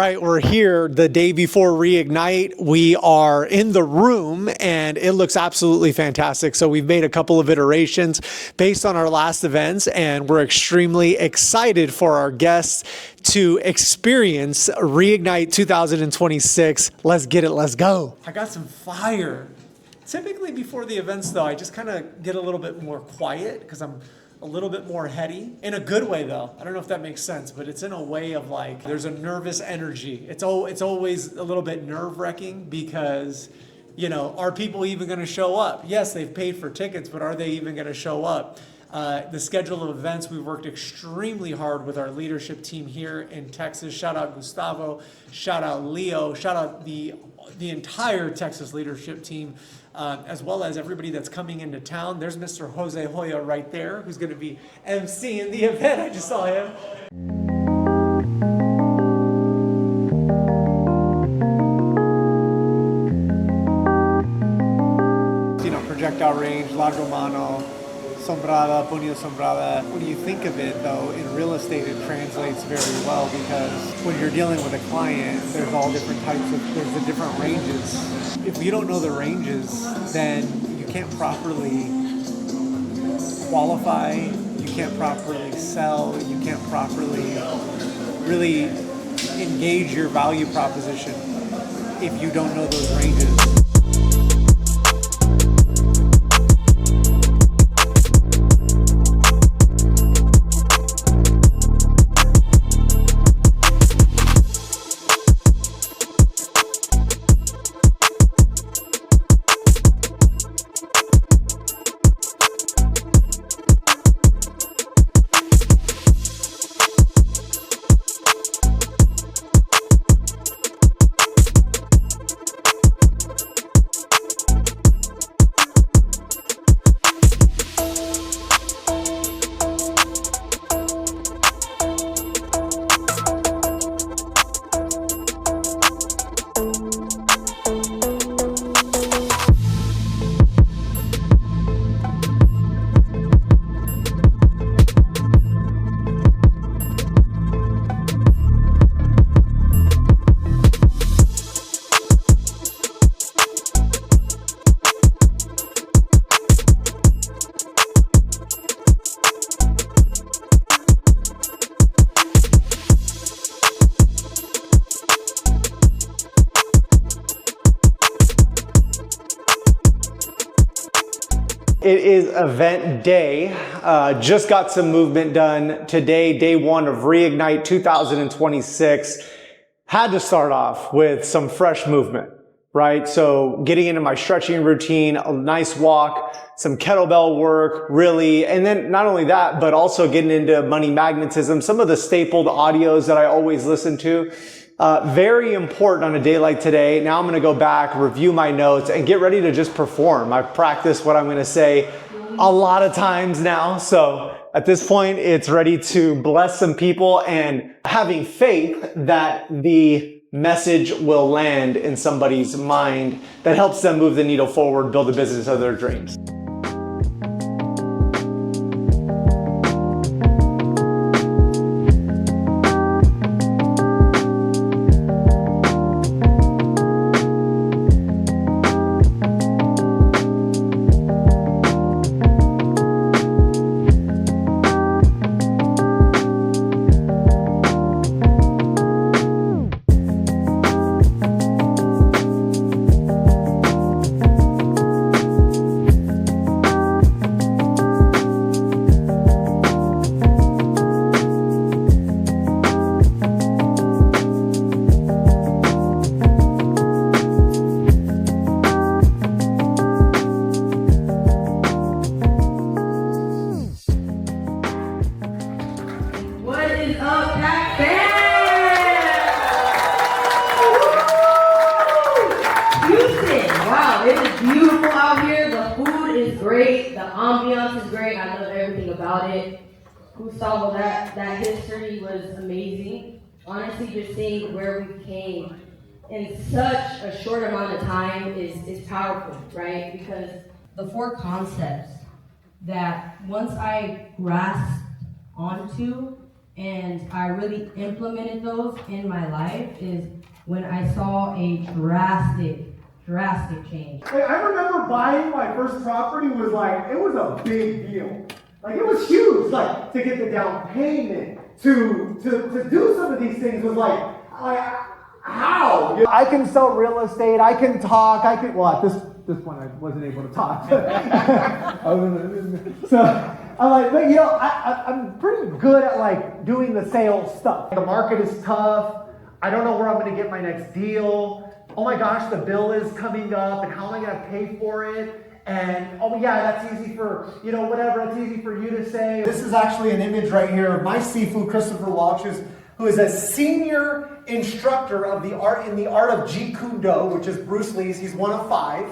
right, we're here the day before Reignite. We are in the room and it looks absolutely fantastic. So we've made a couple of iterations based on our last events, and we're extremely excited for our guests to experience Reignite 2026. Let's get it, let's go. I got some fire. Typically before the events though, I just kind of get a little bit more quiet because I'm a little bit more heady. In a good way though. I don't know if that makes sense, but it's in a way of like, there's a nervous energy. It's always a little bit nerve-wracking because, you know, are people even gonna show up? Yes, they've paid for tickets, but are they even gonna show up? The schedule of events, we've worked extremely hard with our leadership team here in Texas. Shout out Gustavo, shout out Leo, shout out the entire Texas leadership team, as well as everybody that's coming into town. There's Mr. Jose Hoya right there, who's going to be emceeing the event. I just saw him. You know, projectile range, largo mano, sombrada, puño sombrada. When you think of it, though, in real estate, it translates very well because when you're dealing with a client, there's all different there's the different ranges. If you don't know the ranges, then you can't properly qualify, you can't properly sell, you can't properly really engage your value proposition if you don't know those ranges. It is event day. Just got some movement done today, day one of Reignite 2026. Had to start off with some fresh movement, right? So getting into my stretching routine, a nice walk, some kettlebell work, really. And then not only that, but also getting into money magnetism, some of the stapled audios that I always listen to. Very important on a day like today. Now I'm going to go back, review my notes, and get ready to just perform. I've practiced what I'm going to say a lot of times now. So at this point, it's ready to bless some people and having faith that the message will land in somebody's mind that helps them move the needle forward, build a business of their dreams. Great, the ambiance is great. I love everything about it. Gustavo, that history was amazing. Honestly, just seeing where we came in such a short amount of time is powerful, right? Because the four concepts that once I grasped onto, and I really implemented those in my life is when I saw a drastic change. Like, I remember buying my first property it was a big deal. Like, it was huge. Like, to get the down payment, to do some of these things was like how? I can sell real estate, I can talk, well, at this point I wasn't able to talk. So I'm like, but I'm pretty good at like doing the sales stuff. The market is tough. I don't know where I'm going to get my next deal. Oh my gosh, the bill is coming up, and how am I going to pay for it? And oh yeah, that's easy for whatever. It's easy for you to say. This is actually an image right here of my Sifu Christopher Walsh, who is a senior instructor of the art of Jeet Kune Do, which is Bruce Lee's. He's one of 5.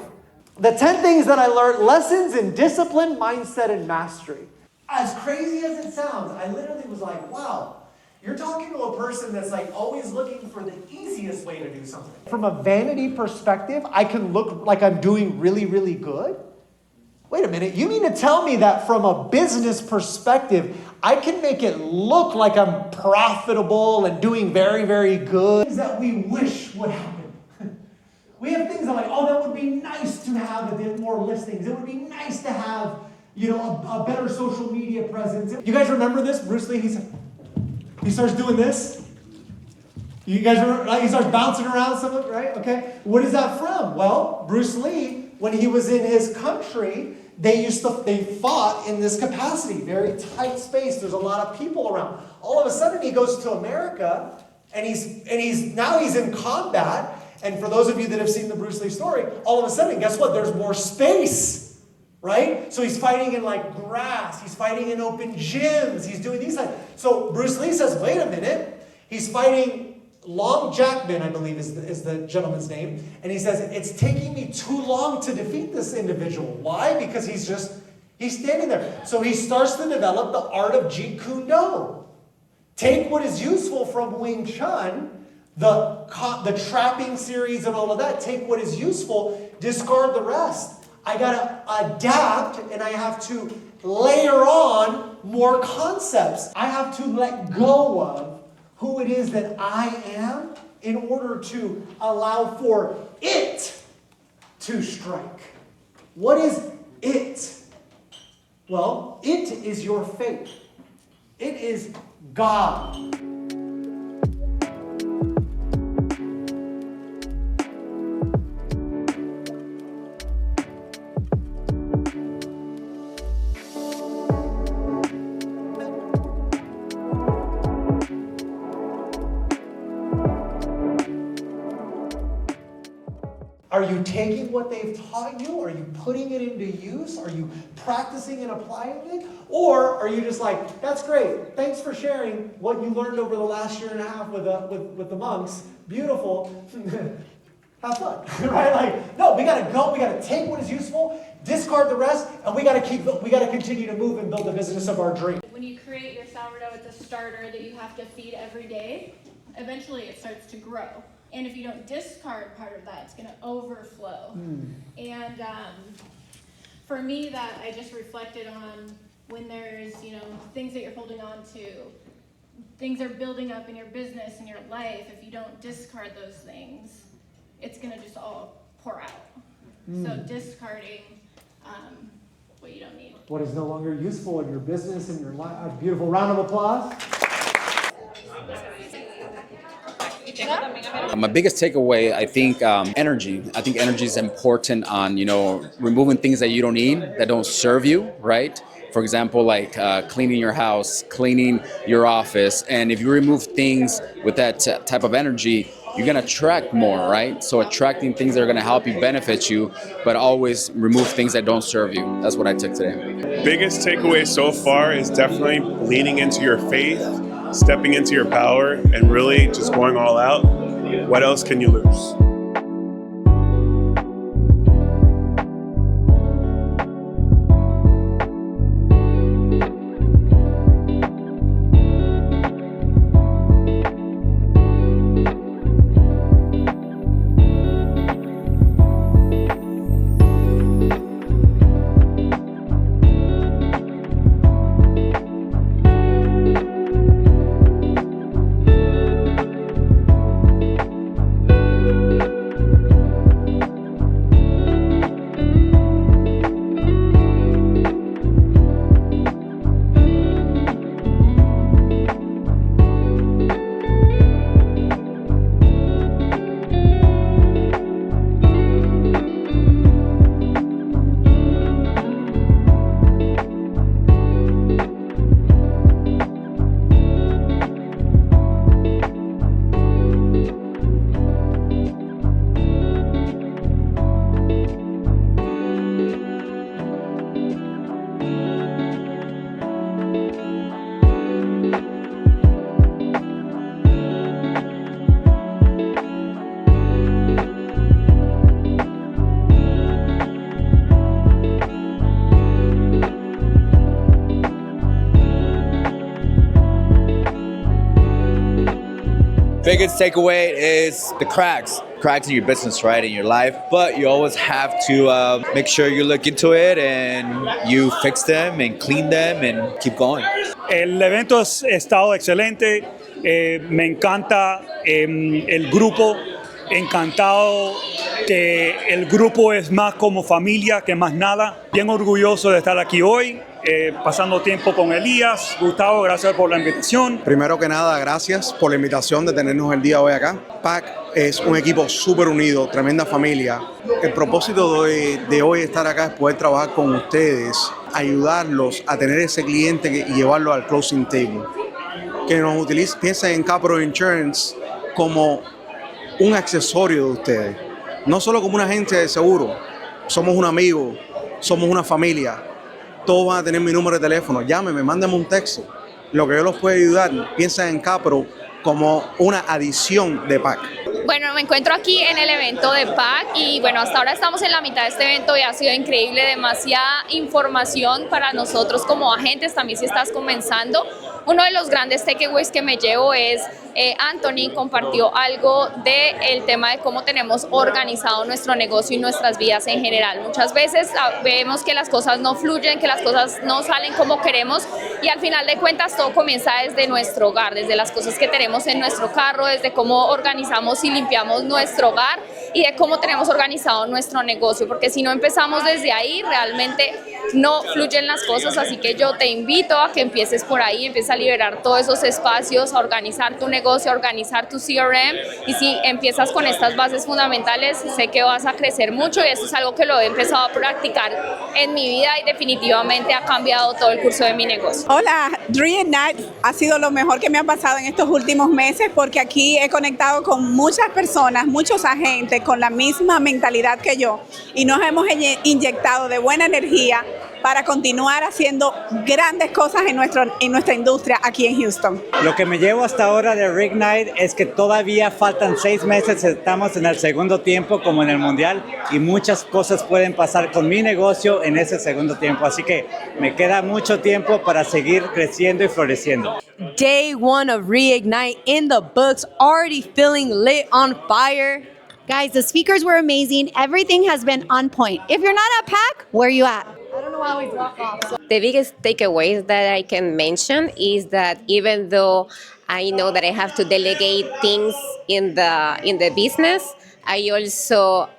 The 10 things that I learned: lessons in discipline, mindset, and mastery. As crazy as it sounds, I literally was like, wow. You're talking to a person that's like always looking for the easiest way to do something. From a vanity perspective, I can look like I'm doing really, really good. Wait a minute, you mean to tell me that from a business perspective, I can make it look like I'm profitable and doing very, very good? Things that we wish would happen. We have things that are like, oh, that would be nice to have a bit more listings. It would be nice to have, a better social media presence. You guys remember this? Bruce Lee, he starts doing this. You guys remember? He starts bouncing around something, right? Okay. What is that from? Well, Bruce Lee, when he was in his country, they fought in this capacity, very tight space. There's a lot of people around. All of a sudden, he goes to America, and he's in combat. And for those of you that have seen the Bruce Lee story, all of a sudden, guess what? There's more space. Right? So he's fighting in like grass. He's fighting in open gyms. He's doing these things. So Bruce Lee says, wait a minute. He's fighting Long Jackman, I believe is the gentleman's name. And he says, it's taking me too long to defeat this individual. Why? Because he's standing there. So he starts to develop the art of Jeet Kune Do. Take what is useful from Wing Chun, the trapping series and all of that. Take what is useful, discard the rest. I gotta adapt, and I have to layer on more concepts. I have to let go of who it is that I am in order to allow for it to strike. What is it? Well, it is your faith. It is God. Are you taking what they've taught you? Are you putting it into use? Are you practicing and applying it? Or are you just like, that's great. Thanks for sharing what you learned over the last year and a half with the monks. Beautiful. Have fun. Right? Like, no, we gotta go. We gotta take what is useful, discard the rest, and we gotta continue to move and build the business of our dream. When you create your sourdough, it's a starter that you have to feed every day. Eventually it starts to grow. And if you don't discard part of that, it's going to overflow. And for me, that I just reflected on when there's, things that you're holding on to, things are building up in your business and your life. If you don't discard those things, it's going to just all pour out. So discarding what you don't need. What is no longer useful in your business and your life. A beautiful round of applause. My biggest takeaway, I think, energy. I think energy is important on, removing things that you don't need, that don't serve you, right? For example, like cleaning your house, cleaning your office. And if you remove things with that type of energy, you're going to attract more, right? So attracting things that are going to help you, benefit you, but always remove things that don't serve you. That's what I took today. Biggest takeaway so far is definitely leaning into your faith, stepping into your power, and really just going all out. What else can you lose? biggest takeaway is the cracks in your business, right, in your life. But you always have to make sure you look into it and you fix them and clean them and keep going. El evento ha estado excelente, me encanta el grupo, encantado que el grupo es más como familia que más nada. Bien orgulloso de estar aquí hoy, pasando tiempo con Elías. Gustavo, gracias por la invitación. Primero que nada, gracias por la invitación de tenernos el día de hoy acá. PAC es un equipo súper unido, tremenda familia. El propósito de hoy estar acá es poder trabajar con ustedes, ayudarlos a tener ese cliente y llevarlo al closing table. Que nos piensen en Capro Insurance como un accesorio de ustedes, no solo como un agente de seguro. Somos un amigo, somos una familia. Todos van a tener mi número de teléfono. Llámenme, mándenme un texto. Lo que yo los puedo ayudar, piensen en Capro como una adición de PAC. Bueno, me encuentro aquí en el evento de PAC y bueno, hasta ahora estamos en la mitad de este evento y ha sido increíble, demasiada información para nosotros como agentes, también si estás comenzando. Uno de los grandes takeaways que me llevo es Anthony compartió algo del tema de cómo tenemos organizado nuestro negocio y nuestras vidas en general. Muchas veces vemos que las cosas no fluyen, que las cosas no salen como queremos y al final de cuentas todo comienza desde nuestro hogar, desde las cosas que tenemos en nuestro carro, desde cómo organizamos y limpiamos nuestro hogar y de cómo tenemos organizado nuestro negocio, porque si no empezamos desde ahí realmente no fluyen las cosas, así que yo te invito a que empieces por ahí, empieces a liberar todos esos espacios, a organizar tu negocio, a organizar tu CRM y si empiezas con estas bases fundamentales sé que vas a crecer mucho y eso es algo que lo he empezado a practicar en mi vida y definitivamente ha cambiado todo el curso de mi negocio. Hola, Reignite ha sido lo mejor que me ha pasado en estos últimos meses porque aquí he conectado con muchas personas, muchos agentes con la misma mentalidad que yo y nos hemos inyectado de buena energía para continuar haciendo grandes cosas en nuestra industria aquí en Houston. Lo que me llevo hasta ahora de Reignite es que todavía faltan 6 meses, estamos en el segundo tiempo como en el Mundial y muchas cosas pueden pasar con mi negocio en ese segundo tiempo, así que me queda mucho tiempo para seguir creciendo y floreciendo. Day 1 of Reignite in the books, already feeling lit on fire. Guys, the speakers were amazing. Everything has been on point. If you're not at PAC, where are you at? I don't know how we walk off. The biggest takeaways that I can mention is that even though I know that I have to delegate things in the business, I also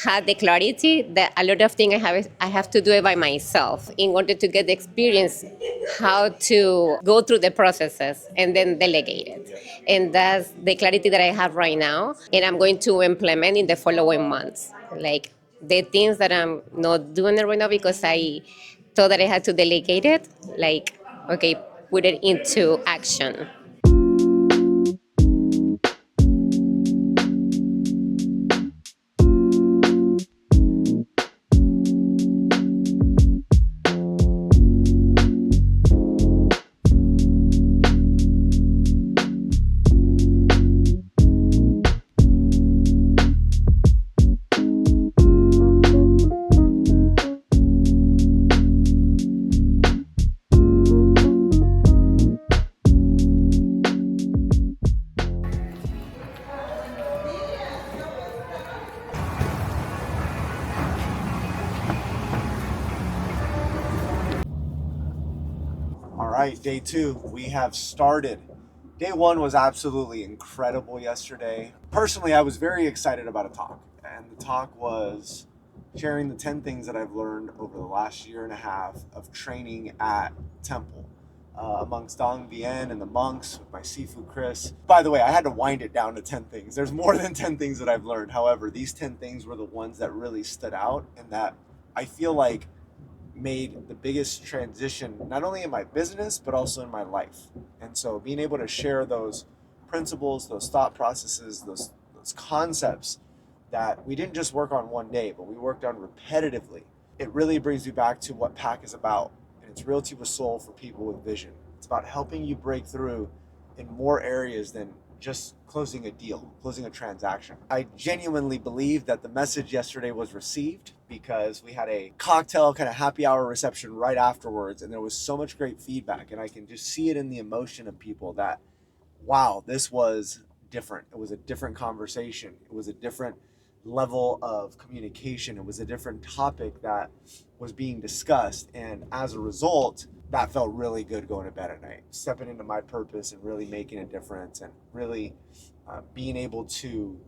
had the clarity that a lot of things I have to do it by myself in order to get the experience how to go through the processes and then delegate it. And that's the clarity that I have right now and I'm going to implement in the following months. Like the things that I'm not doing it right now because I thought that I had to delegate it, like, okay, put it into action. All right, day 2, we have started. Day 1 was absolutely incredible yesterday. Personally, I was very excited about a talk, and the talk was sharing the 10 things that I've learned over the last year and a half of training at Temple amongst Dong Bien and the monks with my Sifu Chris. By the way, I had to wind it down to 10 things. There's more than 10 things that I've learned. However, these 10 things were the ones that really stood out and that I feel like made the biggest transition, not only in my business, but also in my life. And so being able to share those principles, those thought processes, those concepts that we didn't just work on one day, but we worked on repetitively. It really brings me back to what PAC is about. And it's Realty with Soul for people with vision. It's about helping you break through in more areas than just closing a deal, closing a transaction. I genuinely believe that the message yesterday was received because we had a cocktail kind of happy hour reception right afterwards and there was so much great feedback and I can just see it in the emotion of people that, wow, this was different. It was a different conversation. It was a different level of communication. It was a different topic that was being discussed. And as a result, that felt really good going to bed at night, stepping into my purpose and really making a difference and really being able to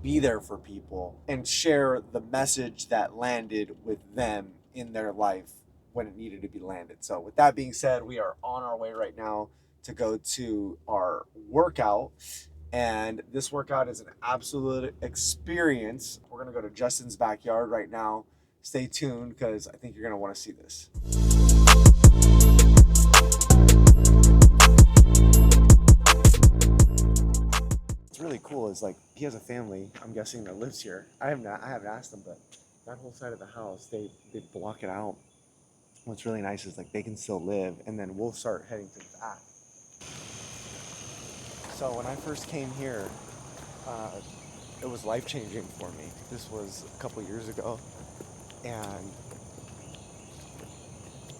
be there for people and share the message that landed with them in their life when it needed to be landed. So with that being said, we are on our way right now to go to our workout. And this workout is an absolute experience. We're gonna go to Justin's backyard right now. Stay tuned because I think you're gonna wanna see this. What's really cool is like he has a family, I'm guessing, that lives here. I haven't asked them, but that whole side of the house, they block it out. What's really nice is like they can still live, and then we'll start heading to the back. So when I first came here, it was life-changing for me. This was a couple years ago, and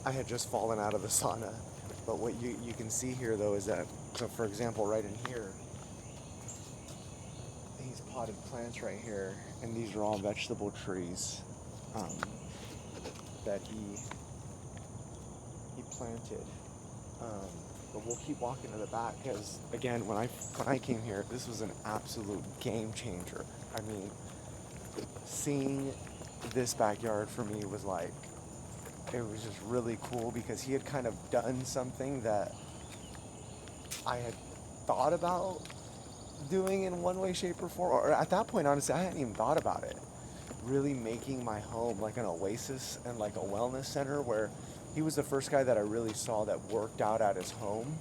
I had just fallen out of the sauna. But what you can see here though is that, so for example, right in here, these potted plants right here, and these are all vegetable trees that he planted. But we'll keep walking to the back because, again, when I came here, this was an absolute game changer. I mean, seeing this backyard for me was like, it was just really cool because he had kind of done something that I had thought about doing in one way, shape, or form. Or at that point, honestly, I hadn't even thought about it. Really making my home like an oasis and like a wellness center where he was the first guy that I really saw that worked out at his home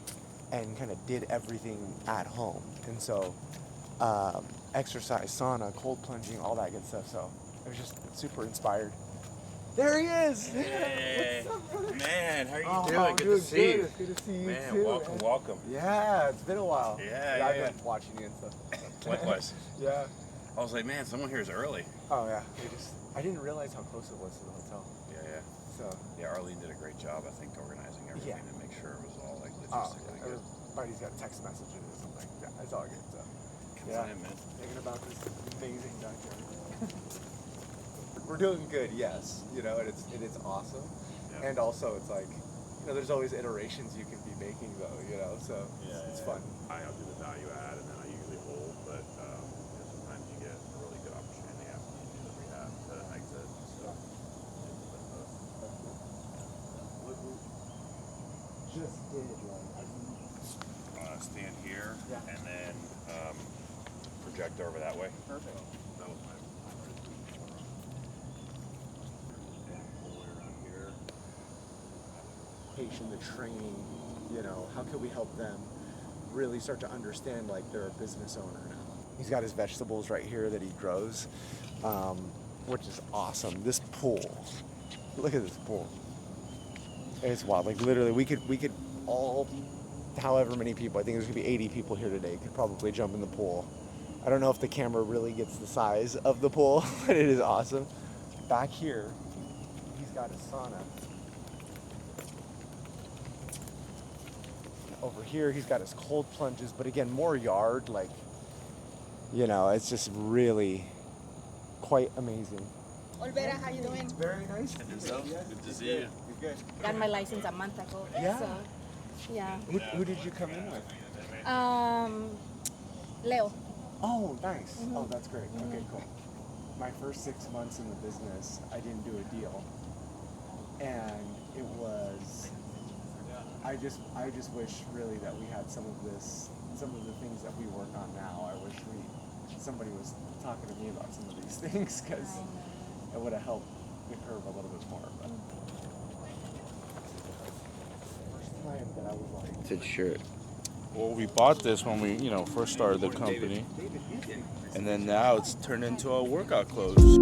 and kind of did everything at home. And so exercise, sauna, cold plunging, all that good stuff. So I was just super inspired. There he is! Hey. What's up, brother? Man, how are you Oh, doing? Good to see you. It's good to see you Man, too. welcome, welcome. Yeah, it's been a while. Yeah, I've been watching you and stuff. Likewise. Yeah. I was like, man, someone here is early. Oh yeah. I didn't realize how close it was to the hotel. Yeah. So yeah, Arlene did a great job, I think, organizing everything to make sure it was all like logistically good. Everybody's got text messages and something. Yeah, it's all good. So Come on in, man. Thinking about this amazing backyard. We're doing good, yes. You know, and it's awesome. Yeah. And also, it's like, you know, there's always iterations you can be making, though. You know, so it's fun. I'll do the value add, and then I usually hold, but you know, sometimes you get a really good opportunity after you do the rehab to exit. So just did like stand here, and then project over that way. Perfect. So that was my the training, you know, how can we help them really start to understand like they're a business owner now. He's got his vegetables right here that he grows, which is awesome. This pool, look at this pool. It's wild. Like literally, we could all, however many people, I think there's gonna be 80 people here today, could probably jump in the pool. I don't know if the camera really gets the size of the pool, but it is awesome. Back here, he's got a sauna. Over here, he's got his cold plunges, but again, more yard, like, you know, it's just really quite amazing. Olvera, how you doing? Very nice. Good to see you. Good. Got my license a month ago. Yeah. So, yeah. Who did you come in with? Leo. Oh, nice. Mhm. Oh, that's great. Okay, cool. My first 6 months in the business, I didn't do a deal. And it was, I just wish really that we had some of the things that we work on now. I wish somebody was talking to me about some of these things because it would have helped the curve a little bit more. But first time that I was like, It's a shirt. Well, we bought this when we, first started the company, and then now it's turned into our workout clothes.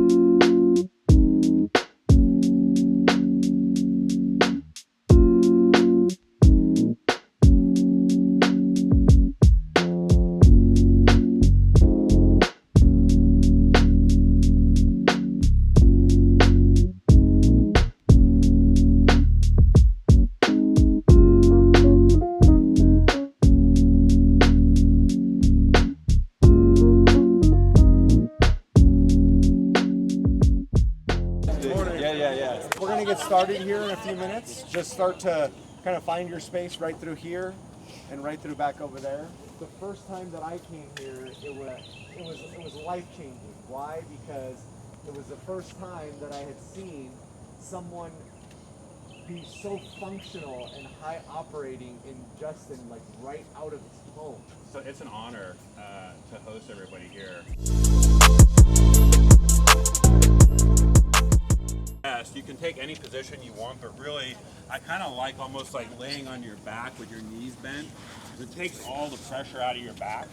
to get started here in a few minutes. Just start to kind of find your space right through here and right through back over there. The first time that I came here, it was life-changing. Why? Because it was the first time that I had seen someone be so functional and high operating in Justin, like right out of his home. So it's an honor to host everybody here. Yes, you can take any position you want, but really, I kind of like almost like laying on your back with your knees bent, because it takes all the pressure out of your back.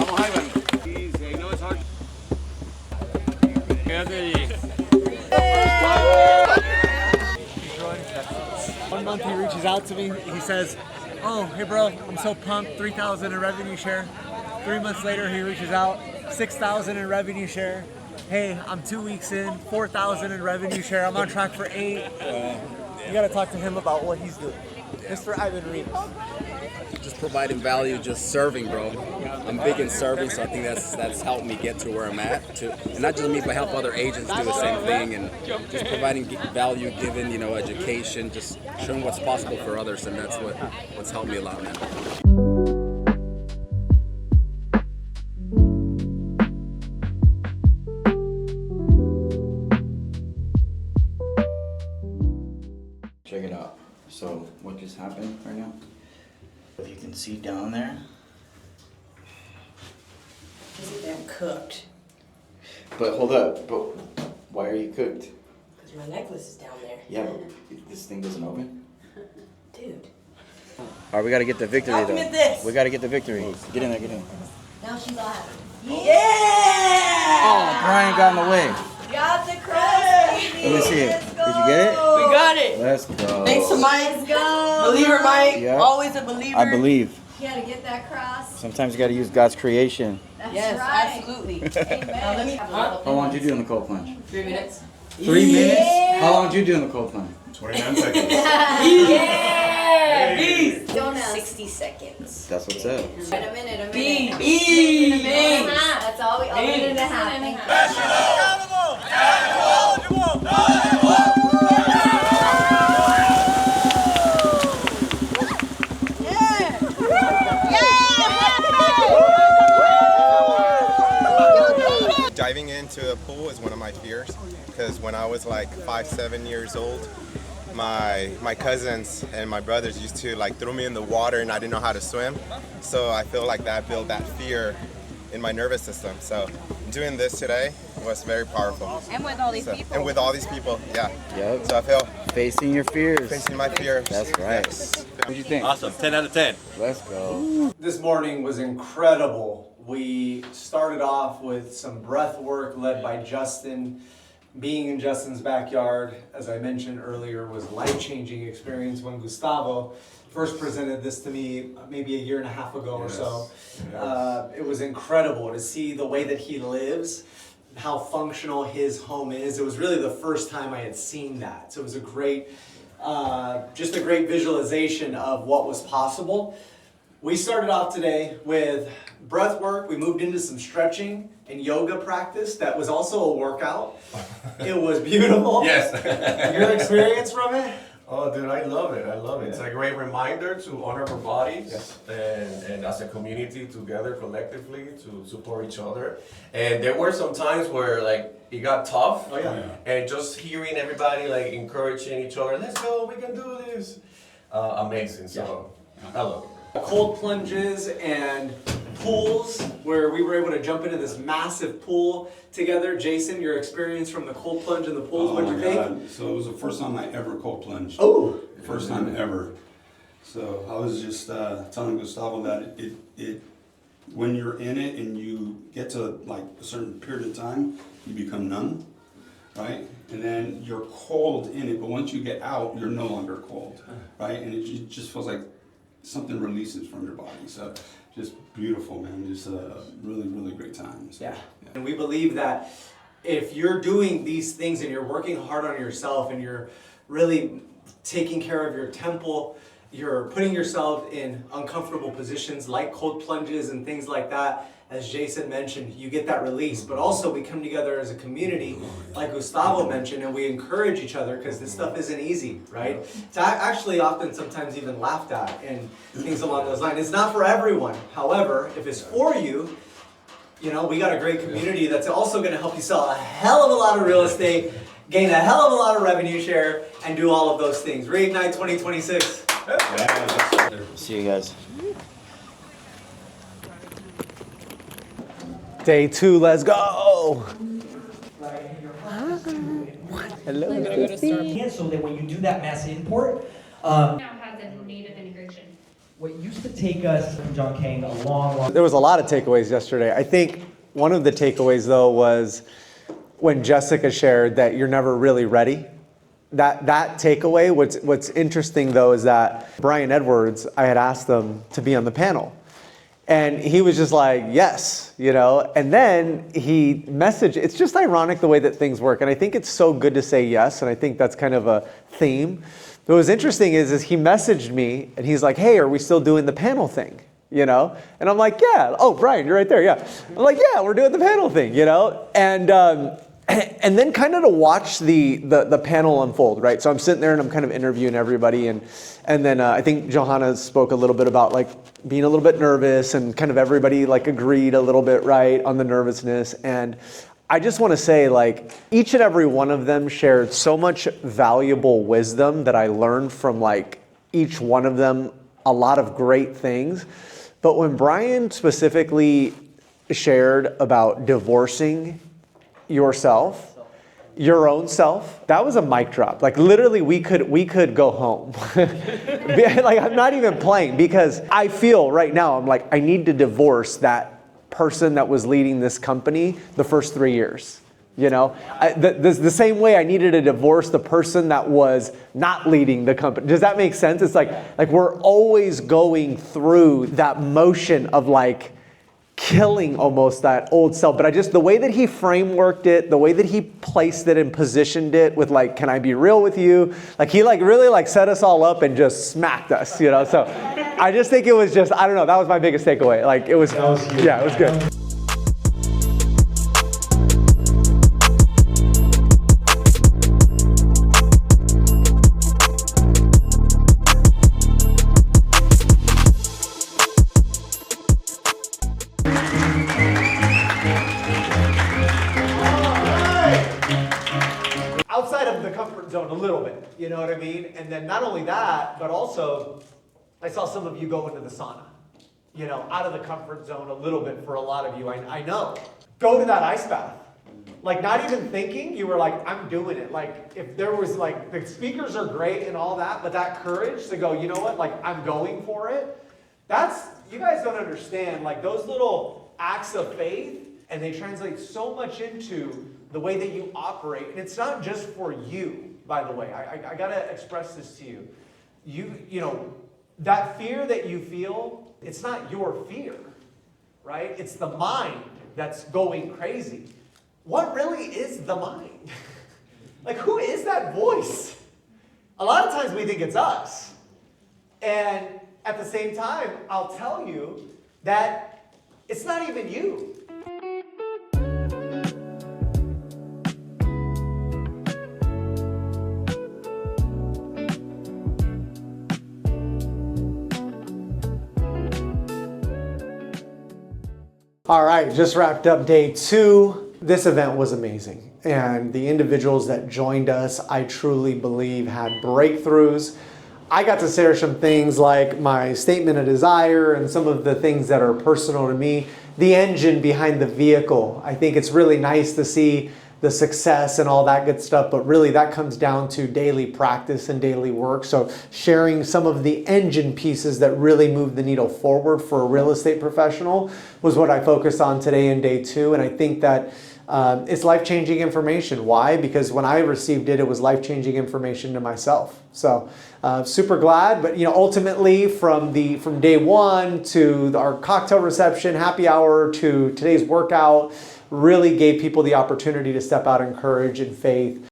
Vamos, Ivan. Easy. I know it's hard. 1 month he reaches out to me, he says, oh, hey bro, I'm so pumped, 3,000 in revenue share. 3 months later he reaches out, 6,000 in revenue share. Hey, I'm 2 weeks in, 4,000 in revenue share, I'm on track for 8. You gotta talk to him about what he's doing. Mr. Ivan Reed. Just providing value, just serving, bro. I'm big in serving, so I think that's helped me get to where I'm at. And not just me, but help other agents do the same thing, and just providing value, giving, education, just showing what's possible for others, and that's what's helped me a lot, man. Check it out. So what just happened right now? If you can see down there. Is it damn cooked? But hold up. But why are you cooked? Because my necklace is down there. Yeah, but this thing doesn't open. Dude. All right, we got to get the victory Help though. me with this. We got to get the victory. Get in there. Get in. Now she's all happy. Yeah! Oh, Brian got in the way. Got the crust. Let me see it. Did you get it? We got it. Let's go. Thanks to Mike. Let's go. Believer Mike. Yep. Always a believer. I believe. You gotta get that cross. Sometimes you got to use God's creation. That's yes, right. Absolutely. Amen. Now let me. How long did you do in the cold plunge? 3 minutes. 3 minutes? How long did you do in the cold plunge? 29 seconds. Yeah! Beast! Don't 60 seconds. That's what's up. A minute. Beast! That's all we owe. A minute and a half. Diving into a pool is one of my fears, because when I was like 5-7 years old, my cousins and my brothers used to like throw me in the water and I didn't know how to swim. So I feel like that built that fear in my nervous system. So doing this today was very powerful. And with all these people. And with all these people, yeah. Yep. So I feel facing your fears. Facing my fears. That's right. Yes. What do you think? Awesome. 10 out of 10. Let's go. This morning was incredible. We started off with some breath work led by Justin. Being in Justin's backyard, as I mentioned earlier, was a life-changing experience when Gustavo first presented this to me maybe a year and a half ago or so. Yes. It was incredible to see the way that he lives, how functional his home is. It was really the first time I had seen that. So it was a great, just a great visualization of what was possible. We started off today with breath work. We moved into some stretching and yoga practice that was also a workout. It was beautiful. Yes. Your experience from it? Oh, dude, I love it. I love it. It's a great reminder to honor our bodies and as a community together collectively to support each other. And there were some times where like it got tough. Oh, yeah. And just hearing everybody like encouraging each other, let's go, we can do this. Amazing. So I love it. Cold plunges and pools where we were able to jump into this massive pool together. Jason, your experience from the cold plunge and the pools, what do you think? So it was the first time I ever cold plunged. Oh! First time ever. So I was just telling Gustavo that it when you're in it and you get to like a certain period of time, you become numb, right? And then you're cold in it, but once you get out, you're no longer cold, right? And it just feels like something releases from your body. So just beautiful, man. Just a really, really great time. So, yeah. And we believe that if you're doing these things and you're working hard on yourself and you're really taking care of your temple, you're putting yourself in uncomfortable positions like cold plunges and things like that, as Jason mentioned, you get that release. But also we come together as a community, like Gustavo mentioned, and we encourage each other because this stuff isn't easy, right? It's actually often sometimes even laughed at and things along those lines. It's not for everyone. However, if it's for you, you know, we got a great community that's also going to help you sell a hell of a lot of real estate, gain a hell of a lot of revenue share, and do all of those things. Reignite 2026. See you guys. Day 2, let's go. Hello. So that when you do that mass import, now has a native integration. what used to take us, John Kane, a long There was a lot of takeaways yesterday. I think one of the takeaways though was when Jessica shared that you're never really ready. That takeaway, what's interesting though is that Brian Edwards, I had asked them to be on the panel. And he was just like, yes, you know, and then he messaged, it's just ironic the way that things work. And I think it's so good to say yes. And I think that's kind of a theme. What was interesting is he messaged me and he's like, hey, are we still doing the panel thing? You know? And I'm like, yeah. Oh, Brian, you're right there. Yeah. I'm like, yeah, we're doing the panel thing, you know? And then kind of to watch the panel unfold, right? So I'm sitting there and I'm kind of interviewing everybody. And then I think Johanna spoke a little bit about like being a little bit nervous and kind of everybody like agreed a little bit, right, on the nervousness. And I just want to say like each and every one of them shared so much valuable wisdom that I learned from like each one of them, a lot of great things. But when Brian specifically shared about divorcing yourself, your own self, that was a mic drop. Like literally we could go home. Like I'm not even playing because I feel right now, I'm like, I need to divorce that person that was leading this company the first 3 years. You know, the same way I needed to divorce the person that was not leading the company. Does that make sense? It's like we're always going through that motion of like, killing almost that old self. But the way that he frameworked it, the way that he placed it and positioned it with like, can I be real with you? Like he like really like set us all up and just smacked us, you know? So I just think it was just, I don't know, that was my biggest takeaway. Like it was yeah, it was good. Zone a little bit, you know what I mean? And then not only that, but also I saw some of you go into the sauna, you know, out of the comfort zone a little bit for a lot of you. I know. Go to that ice bath. Like not even thinking, you were like, I'm doing it. Like if there was like, the speakers are great and all that, but that courage to go, you know what, like I'm going for it. That's, you guys don't understand, like those little acts of faith, and they translate so much into the way that you operate. And it's not just for you. By the way, I gotta express this to you. You know, that fear that you feel, it's not your fear, right? It's the mind that's going crazy. What really is the mind? Like, who is that voice? A lot of times we think it's us. And at the same time, I'll tell you that it's not even you. All right, just wrapped up day 2. This event was amazing. And the individuals that joined us, I truly believe had breakthroughs. I got to share some things like my statement of desire and some of the things that are personal to me. The engine behind the vehicle. I think it's really nice to see the success and all that good stuff, but really that comes down to daily practice and daily work. So sharing some of the engine pieces that really move the needle forward for a real estate professional was what I focused on today in day 2. And I think that it's life-changing information. Why? Because when I received it, it was life-changing information to myself. So super glad, but ultimately from day 1 to our cocktail reception, happy hour, to today's workout, really gave people the opportunity to step out in courage and faith.